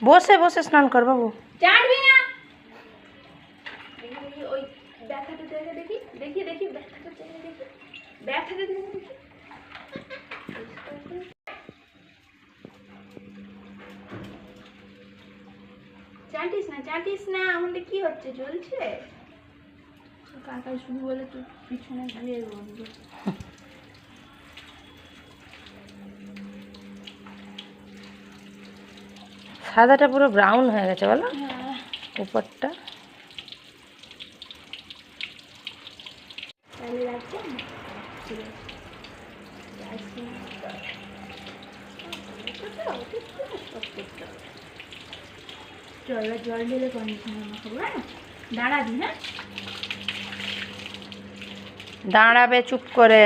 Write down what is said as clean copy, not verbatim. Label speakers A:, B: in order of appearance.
A: বসে বসে স্নান কর বাবু।
B: চাটবি না। দেখি ওই ব্যথাটা দেখে দেখি দেখি দেখি ব্যথাটা দেখে দেখি ব্যথাটা দেখে দেখি। চাটিস না আমাদের কি হচ্ছে চলছে। কাকা শুধু বলে তুই পিছনে গিয়ে বলবো।
A: সাদাটা পুরো ব্রাউন হয়ে গেছে বলো,
B: হ্যাঁ
A: উপরটা।
B: তাহলে রাখছেন ঠিক আছে। জল ঢেলে কন্ডিশনার মাখাবো। হ্যাঁ দাঁড়াবি। হ্যাঁ
A: দাঁড়াবে চুপ করে।